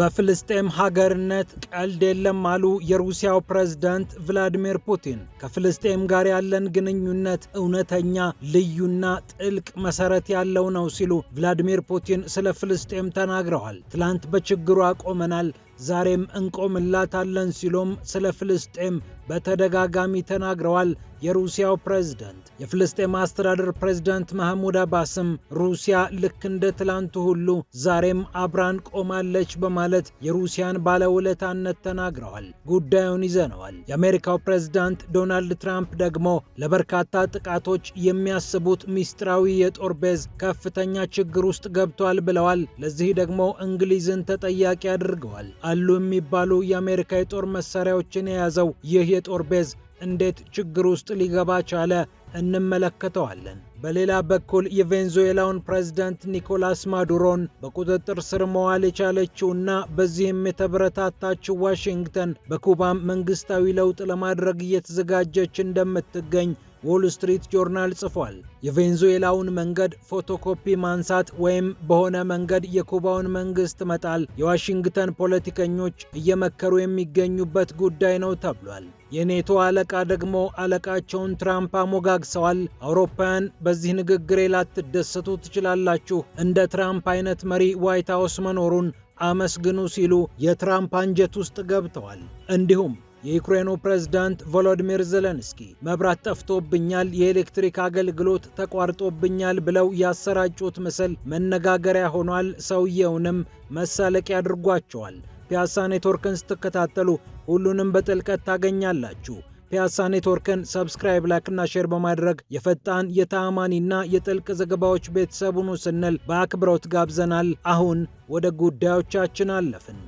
በፍልስጤም ሀገርነት ቀልድ የለም አሉ የሩሲያው ፕሬዝዳንት ቭላዲሚር ፑቲን። ከፍልስጤም ጋር ያለን ግንኙነት እውነተኛ፣ ልዩና ጥልቅ መሰረት ያለው ነው ሲሉ ቭላዲሚር ፑቲን ስለ ፍልስጤም ተናግረዋል። ትላንት በችግሩ አቆመናል፣ ዛሬም እንቆምላታለን ሲሉም ስለ ፍልስጤም በተደጋጋሚ ተናግረዋል። የሩሲያው ፕሬዝዳንት የፍልስጤም አስተዳደር ፕሬዝዳንት ማህሙድ አባስም ሩሲያ ልክ እንደ ትላንቱ ሁሉ ዛሬም አብራን ቆማለች በማለት የሩሲያን ባለውለታነት ተናግረዋል። ጉዳዩን ይዘነዋል። የአሜሪካው ፕሬዝዳንት ዶናልድ ትራምፕ ደግሞ ለበርካታ ጥቃቶች የሚያስቡት ሚስጥራዊ የጦር ቤዝ ከፍተኛ ችግር ውስጥ ገብቷል ብለዋል። ለዚህ ደግሞ እንግሊዝን ተጠያቂ አድርገዋል። አሉ የሚባሉ የአሜሪካ የጦር መሳሪያዎችን የያዘው ይህ የጦር ቤዝ እንዴት ችግር ውስጥ ሊገባ ቻለ? እንመለከተዋለን። በሌላ በኩል የቬንዙዌላውን ፕሬዝዳንት ኒኮላስ ማዱሮን በቁጥጥር ስር መዋል የቻለችውና በዚህም የተበረታታችው ዋሽንግተን በኩባም መንግስታዊ ለውጥ ለማድረግ እየተዘጋጀች እንደምትገኝ ዎል ስትሪት ጆርናል ጽፏል። የቬንዙዌላውን መንገድ ፎቶኮፒ ማንሳት ወይም በሆነ መንገድ የኩባውን መንግስት መጣል የዋሽንግተን ፖለቲከኞች እየመከሩ የሚገኙበት ጉዳይ ነው ተብሏል። የኔቶ አለቃ ደግሞ አለቃቸውን ትራምፕ አሞጋግሰዋል። አውሮፓውያን በዚህ ንግግሬ ላትደሰቱ ትችላላችሁ፣ እንደ ትራምፕ አይነት መሪ ዋይት ሃውስ መኖሩን አመስግኑ ሲሉ የትራምፕ አንጀት ውስጥ ገብተዋል። እንዲሁም የዩክሬኑ ፕሬዝዳንት ቮሎዲሚር ዜሌንስኪ መብራት ጠፍቶብኛል፣ የኤሌክትሪክ አገልግሎት ተቋርጦብኛል ብለው ያሰራጩት ምስል መነጋገሪያ ሆኗል። ሰውየውንም መሳለቂያ አድርጓቸዋል። ፒያሳ ኔትወርክን ስትከታተሉ ሁሉንም በጥልቀት ታገኛላችሁ። ፒያሳ ኔትወርክን ሰብስክራይብ፣ ላይክና ሼር በማድረግ የፈጣን የተአማኒና የጥልቅ ዘገባዎች ቤተሰብ ሁኑ ስንል በአክብሮት ጋብዘናል። አሁን ወደ ጉዳዮቻችን አለፍን።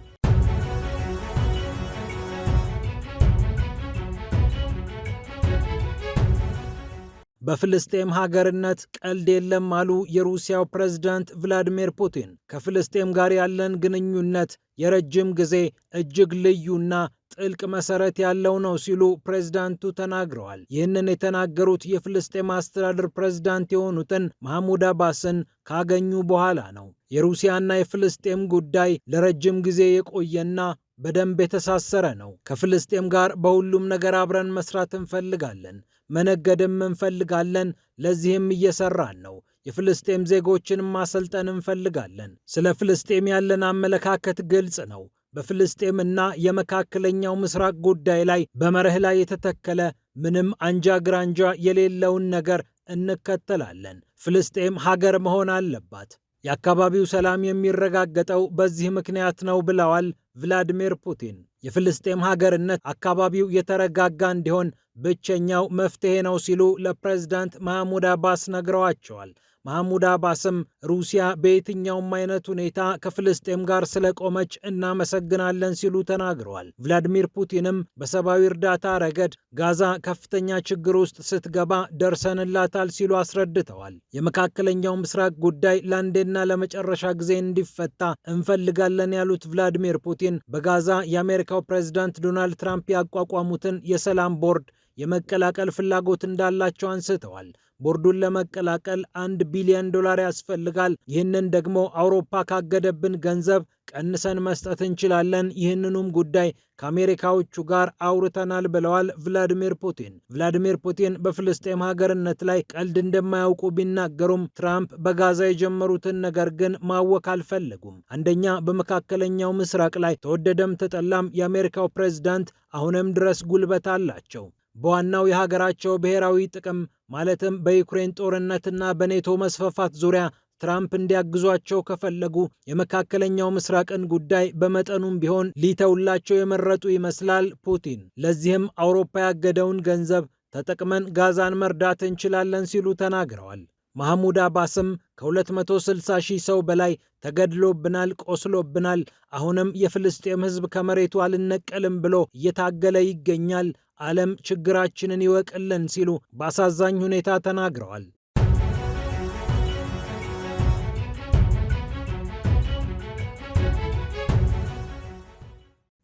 በፍልስጤም ሀገርነት ቀልድ የለም አሉ የሩሲያው ፕሬዝዳንት ቭላዲሚር ፑቲን። ከፍልስጤም ጋር ያለን ግንኙነት የረጅም ጊዜ እጅግ ልዩና ጥልቅ መሰረት ያለው ነው ሲሉ ፕሬዝዳንቱ ተናግረዋል። ይህንን የተናገሩት የፍልስጤም አስተዳደር ፕሬዝዳንት የሆኑትን ማህሙድ አባስን ካገኙ በኋላ ነው። የሩሲያና የፍልስጤም ጉዳይ ለረጅም ጊዜ የቆየና በደንብ የተሳሰረ ነው። ከፍልስጤም ጋር በሁሉም ነገር አብረን መስራት እንፈልጋለን፣ መነገድም እንፈልጋለን። ለዚህም እየሰራን ነው። የፍልስጤም ዜጎችን ማሰልጠን እንፈልጋለን። ስለ ፍልስጤም ያለን አመለካከት ግልጽ ነው። በፍልስጤምና የመካከለኛው ምስራቅ ጉዳይ ላይ በመርህ ላይ የተተከለ ምንም አንጃ ግራንጃ የሌለውን ነገር እንከተላለን። ፍልስጤም ሀገር መሆን አለባት። የአካባቢው ሰላም የሚረጋገጠው በዚህ ምክንያት ነው ብለዋል ቭላዲሚር ፑቲን። የፍልስጤም ሀገርነት አካባቢው የተረጋጋ እንዲሆን ብቸኛው መፍትሄ ነው ሲሉ ለፕሬዝዳንት ማህሙድ አባስ ነግረዋቸዋል። ማህሙድ አባስም ሩሲያ በየትኛውም አይነት ሁኔታ ከፍልስጤም ጋር ስለቆመች እናመሰግናለን ሲሉ ተናግረዋል። ቭላዲሚር ፑቲንም በሰብአዊ እርዳታ ረገድ ጋዛ ከፍተኛ ችግር ውስጥ ስትገባ ደርሰንላታል ሲሉ አስረድተዋል። የመካከለኛው ምስራቅ ጉዳይ ለአንዴና ለመጨረሻ ጊዜ እንዲፈታ እንፈልጋለን ያሉት ቭላዲሚር ፑቲን በጋዛ የአሜሪካው ፕሬዝዳንት ዶናልድ ትራምፕ ያቋቋሙትን የሰላም ቦርድ የመቀላቀል ፍላጎት እንዳላቸው አንስተዋል። ቦርዱን ለመቀላቀል $1 ቢሊዮን ያስፈልጋል። ይህንን ደግሞ አውሮፓ ካገደብን ገንዘብ ቀንሰን መስጠት እንችላለን። ይህንኑም ጉዳይ ከአሜሪካዎቹ ጋር አውርተናል ብለዋል ቭላዲሚር ፑቲን። ቭላዲሚር ፑቲን በፍልስጤም ሀገርነት ላይ ቀልድ እንደማያውቁ ቢናገሩም ትራምፕ በጋዛ የጀመሩትን ነገር ግን ማወክ አልፈለጉም። አንደኛ፣ በመካከለኛው ምስራቅ ላይ ተወደደም ተጠላም የአሜሪካው ፕሬዝዳንት አሁንም ድረስ ጉልበት አላቸው። በዋናው የሀገራቸው ብሔራዊ ጥቅም ማለትም በዩክሬን ጦርነትና በኔቶ መስፋፋት ዙሪያ ትራምፕ እንዲያግዟቸው ከፈለጉ የመካከለኛው ምስራቅን ጉዳይ በመጠኑም ቢሆን ሊተውላቸው የመረጡ ይመስላል ፑቲን። ለዚህም አውሮፓ ያገደውን ገንዘብ ተጠቅመን ጋዛን መርዳት እንችላለን ሲሉ ተናግረዋል። ማህሙድ አባስም ከ260 ሺህ ሰው በላይ ተገድሎብናል፣ ቆስሎብናል። አሁንም የፍልስጤም ሕዝብ ከመሬቱ አልነቀልም ብሎ እየታገለ ይገኛል። ዓለም ችግራችንን ይወቅልን ሲሉ በአሳዛኝ ሁኔታ ተናግረዋል።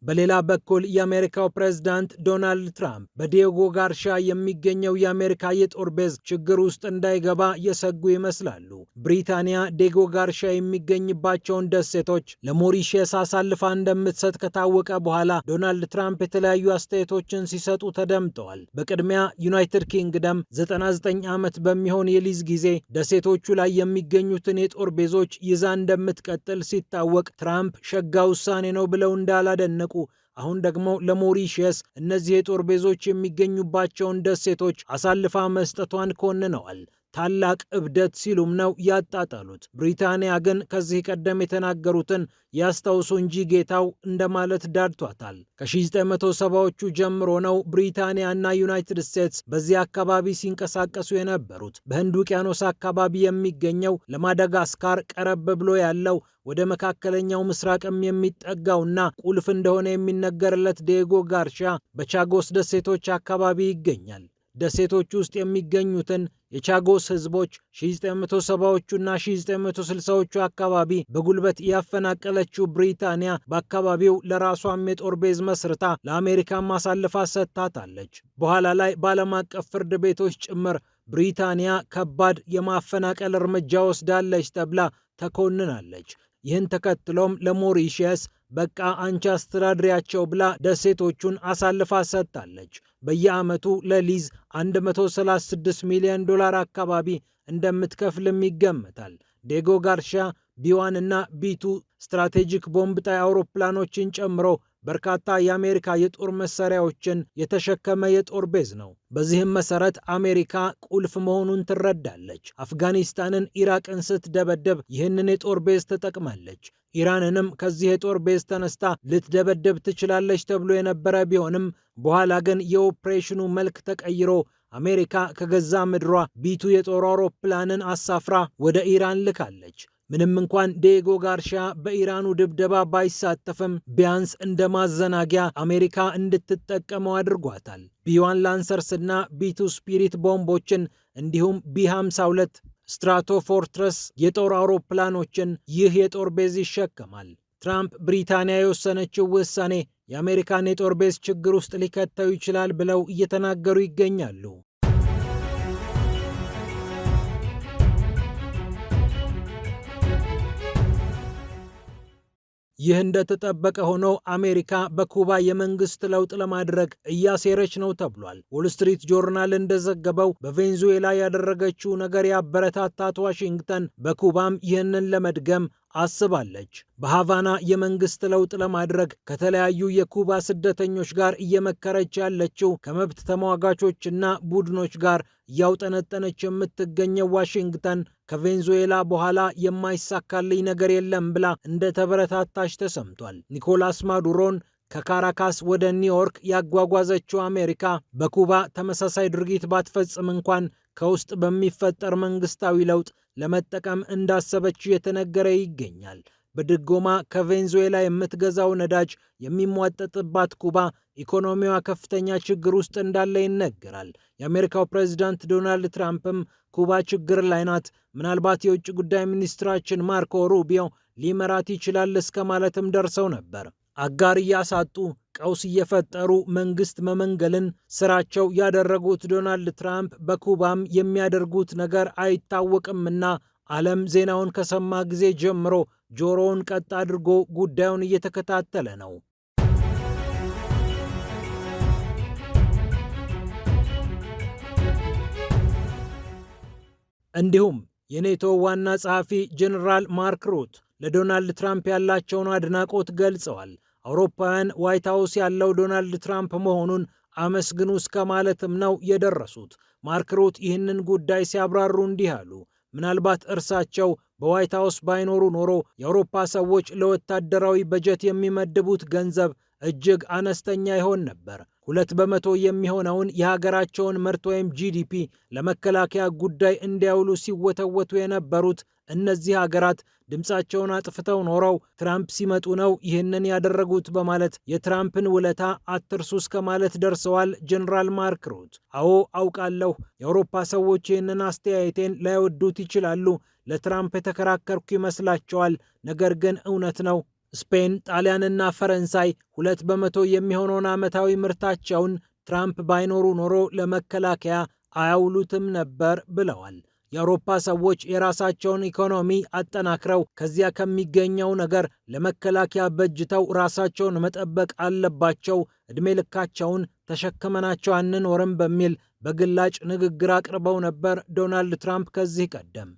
በሌላ በኩል የአሜሪካው ፕሬዝዳንት ዶናልድ ትራምፕ በዲየጎ ጋርሻ የሚገኘው የአሜሪካ የጦር ቤዝ ችግር ውስጥ እንዳይገባ የሰጉ ይመስላሉ። ብሪታንያ ዲየጎ ጋርሻ የሚገኝባቸውን ደሴቶች ለሞሪሼስ አሳልፋ እንደምትሰጥ ከታወቀ በኋላ ዶናልድ ትራምፕ የተለያዩ አስተያየቶችን ሲሰጡ ተደምጠዋል። በቅድሚያ ዩናይትድ ኪንግደም 99 ዓመት በሚሆን የሊዝ ጊዜ ደሴቶቹ ላይ የሚገኙትን የጦር ቤዞች ይዛ እንደምትቀጥል ሲታወቅ ትራምፕ ሸጋ ውሳኔ ነው ብለው እንዳላደነቁ አሁን ደግሞ ለሞሪሼስ እነዚህ የጦር ቤዞች የሚገኙባቸውን ደሴቶች አሳልፋ መስጠቷን ኮንነዋል። ታላቅ እብደት ሲሉም ነው ያጣጣሉት። ብሪታንያ ግን ከዚህ ቀደም የተናገሩትን ያስታውሱ እንጂ ጌታው እንደማለት ዳድቷታል። ከ1970ዎቹ ጀምሮ ነው ብሪታንያ እና ዩናይትድ ስቴትስ በዚህ አካባቢ ሲንቀሳቀሱ የነበሩት። በህንድ ውቅያኖስ አካባቢ የሚገኘው ለማዳጋስካር ቀረብ ብሎ ያለው ወደ መካከለኛው ምስራቅም የሚጠጋውና ቁልፍ እንደሆነ የሚነገርለት ዲየጎ ጋርሻ በቻጎስ ደሴቶች አካባቢ ይገኛል። ደሴቶች ውስጥ የሚገኙትን የቻጎስ ህዝቦች 1970ዎቹና 1960ዎቹ አካባቢ በጉልበት ያፈናቀለችው ብሪታንያ በአካባቢው ለራሷም የጦር ቤዝ መስርታ ለአሜሪካም አሳልፋ ሰጥታታለች። በኋላ ላይ በዓለም አቀፍ ፍርድ ቤቶች ጭምር ብሪታንያ ከባድ የማፈናቀል እርምጃ ወስዳለች ተብላ ተኮንናለች። ይህን ተከትሎም ለሞሪሼስ በቃ አንቺ አስተዳድሪያቸው ብላ ደሴቶቹን አሳልፋ ሰጥታለች። በየዓመቱ ለሊዝ $136 ሚሊዮን አካባቢ እንደምትከፍልም ይገመታል። ዲየጎ ጋርሻ ቢ1 እና ቢ2 ስትራቴጂክ ቦምብ ጣይ አውሮፕላኖችን ጨምሮ በርካታ የአሜሪካ የጦር መሳሪያዎችን የተሸከመ የጦር ቤዝ ነው። በዚህም መሰረት አሜሪካ ቁልፍ መሆኑን ትረዳለች። አፍጋኒስታንን፣ ኢራቅን ስትደበደብ ይህንን የጦር ቤዝ ተጠቅማለች። ኢራንንም ከዚህ የጦር ቤዝ ተነስታ ልትደበደብ ትችላለች ተብሎ የነበረ ቢሆንም በኋላ ግን የኦፕሬሽኑ መልክ ተቀይሮ አሜሪካ ከገዛ ምድሯ ቢ2 የጦር አውሮፕላንን አሳፍራ ወደ ኢራን ልካለች። ምንም እንኳን ዲየጎ ጋርሻ በኢራኑ ድብደባ ባይሳተፍም ቢያንስ እንደ ማዘናጊያ አሜሪካ እንድትጠቀመው አድርጓታል። ቢ1 ላንሰርስ እና ቢ2 ስፒሪት ቦምቦችን እንዲሁም ቢ52 ስትራቶፎርትረስ የጦር አውሮፕላኖችን ይህ የጦር ቤዝ ይሸከማል። ትራምፕ ብሪታንያ የወሰነችው ውሳኔ የአሜሪካን የጦር ቤዝ ችግር ውስጥ ሊከተው ይችላል ብለው እየተናገሩ ይገኛሉ። ይህ እንደተጠበቀ ሆኖ አሜሪካ በኩባ የመንግስት ለውጥ ለማድረግ እያሴረች ነው ተብሏል። ዎል ስትሪት ጆርናል እንደዘገበው በቬንዙዌላ ያደረገችው ነገር ያበረታታት ዋሽንግተን በኩባም ይህንን ለመድገም አስባለች። በሃቫና የመንግስት ለውጥ ለማድረግ ከተለያዩ የኩባ ስደተኞች ጋር እየመከረች ያለችው ከመብት ተሟጋቾችና ቡድኖች ጋር እያውጠነጠነች የምትገኘው ዋሽንግተን ከቬንዙዌላ በኋላ የማይሳካልኝ ነገር የለም ብላ እንደተበረታታች ተሰምቷል። ኒኮላስ ማዱሮን ከካራካስ ወደ ኒውዮርክ ያጓጓዘችው አሜሪካ በኩባ ተመሳሳይ ድርጊት ባትፈጽም እንኳን ከውስጥ በሚፈጠር መንግስታዊ ለውጥ ለመጠቀም እንዳሰበች የተነገረ ይገኛል። በድጎማ ከቬንዙዌላ የምትገዛው ነዳጅ የሚሟጠጥባት ኩባ ኢኮኖሚዋ ከፍተኛ ችግር ውስጥ እንዳለ ይነገራል። የአሜሪካው ፕሬዝዳንት ዶናልድ ትራምፕም ኩባ ችግር ላይ ናት፣ ምናልባት የውጭ ጉዳይ ሚኒስትራችን ማርኮ ሩቢዮ ሊመራት ይችላል እስከ ማለትም ደርሰው ነበር። አጋር እያሳጡ ቀውስ እየፈጠሩ መንግስት መመንገልን ስራቸው ያደረጉት ዶናልድ ትራምፕ በኩባም የሚያደርጉት ነገር አይታወቅምና ዓለም ዜናውን ከሰማ ጊዜ ጀምሮ ጆሮውን ቀጥ አድርጎ ጉዳዩን እየተከታተለ ነው። እንዲሁም የኔቶ ዋና ጸሐፊ ጀነራል ማርክ ሩት ለዶናልድ ትራምፕ ያላቸውን አድናቆት ገልጸዋል። አውሮፓውያን ዋይት ሃውስ ያለው ዶናልድ ትራምፕ መሆኑን አመስግኑ እስከ ማለትም ነው የደረሱት። ማርክ ሩት ይህንን ጉዳይ ሲያብራሩ እንዲህ አሉ። ምናልባት እርሳቸው በዋይት ሃውስ ባይኖሩ ኖሮ የአውሮፓ ሰዎች ለወታደራዊ በጀት የሚመድቡት ገንዘብ እጅግ አነስተኛ ይሆን ነበር። 2% የሚሆነውን የሀገራቸውን ምርት ወይም ጂዲፒ ለመከላከያ ጉዳይ እንዲያውሉ ሲወተወቱ የነበሩት እነዚህ ሀገራት ድምፃቸውን አጥፍተው ኖረው ትራምፕ ሲመጡ ነው ይህንን ያደረጉት በማለት የትራምፕን ውለታ አትርሱ እስከ ማለት ደርሰዋል። ጀነራል ማርክ ሩት አዎ አውቃለሁ፣ የአውሮፓ ሰዎች ይህንን አስተያየቴን ላይወዱት ይችላሉ፣ ለትራምፕ የተከራከርኩ ይመስላቸዋል፣ ነገር ግን እውነት ነው ስፔን፣ ጣሊያንና ፈረንሳይ 2 በመቶ የሚሆነውን ዓመታዊ ምርታቸውን ትራምፕ ባይኖሩ ኖሮ ለመከላከያ አያውሉትም ነበር ብለዋል። የአውሮፓ ሰዎች የራሳቸውን ኢኮኖሚ አጠናክረው ከዚያ ከሚገኘው ነገር ለመከላከያ በጅተው ራሳቸውን መጠበቅ አለባቸው፣ ዕድሜ ልካቸውን ተሸክመናቸው አንኖርም በሚል በግላጭ ንግግር አቅርበው ነበር ዶናልድ ትራምፕ ከዚህ ቀደም።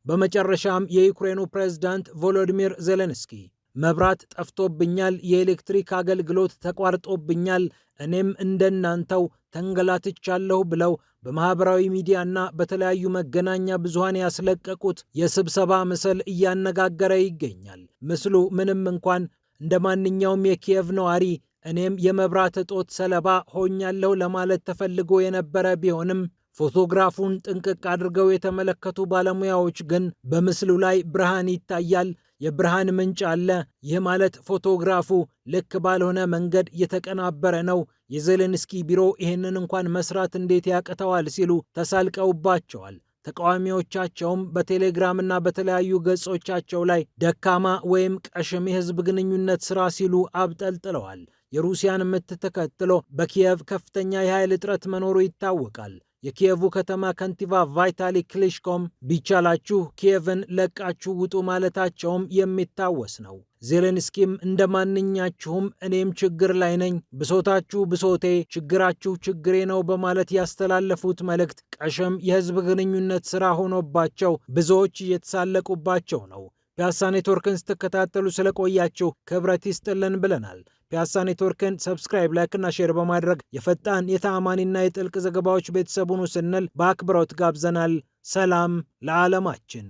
በመጨረሻም የዩክሬኑ ፕሬዝዳንት ቮሎዲሚር ዜሌንስኪ መብራት ጠፍቶብኛል፣ የኤሌክትሪክ አገልግሎት ተቋርጦብኛል፣ እኔም እንደናንተው ተንገላትቻለሁ ብለው በማህበራዊ ሚዲያና በተለያዩ መገናኛ ብዙሃን ያስለቀቁት የስብሰባ ምስል እያነጋገረ ይገኛል። ምስሉ ምንም እንኳን እንደ ማንኛውም የኪየቭ ነዋሪ እኔም የመብራት እጦት ሰለባ ሆኛለሁ ለማለት ተፈልጎ የነበረ ቢሆንም ፎቶግራፉን ጥንቅቅ አድርገው የተመለከቱ ባለሙያዎች ግን በምስሉ ላይ ብርሃን ይታያል፣ የብርሃን ምንጭ አለ፣ ይህ ማለት ፎቶግራፉ ልክ ባልሆነ መንገድ የተቀናበረ ነው፣ የዜሌንስኪ ቢሮ ይህንን እንኳን መስራት እንዴት ያቅተዋል ሲሉ ተሳልቀውባቸዋል። ተቃዋሚዎቻቸውም በቴሌግራም እና በተለያዩ ገጾቻቸው ላይ ደካማ ወይም ቀሽም የህዝብ ግንኙነት ስራ ሲሉ አብጠልጥለዋል። የሩሲያን ምት ተከትሎ በኪየቭ ከፍተኛ የኃይል እጥረት መኖሩ ይታወቃል። የኪየቭ ከተማ ከንቲባ ቫይታሊ ክሊሽኮም ቢቻላችሁ ኪየቭን ለቃችሁ ውጡ ማለታቸውም የሚታወስ ነው። ዜሌንስኪም እንደ ማንኛችሁም እኔም ችግር ላይ ነኝ፣ ብሶታችሁ ብሶቴ፣ ችግራችሁ ችግሬ ነው በማለት ያስተላለፉት መልእክት ቀሽም የህዝብ ግንኙነት ስራ ሆኖባቸው ብዙዎች እየተሳለቁባቸው ነው። ፒያሳ ኔትወርክን ስትከታተሉ ስለቆያችሁ ክብረት ይስጥልን ብለናል። ፒያሳ ኔትወርክን ሰብስክራይብ፣ ላይክና ሼር በማድረግ የፈጣን የተአማኒና የጥልቅ ዘገባዎች ቤተሰቡን ስንል በአክብሮት ጋብዘናል። ሰላም ለዓለማችን።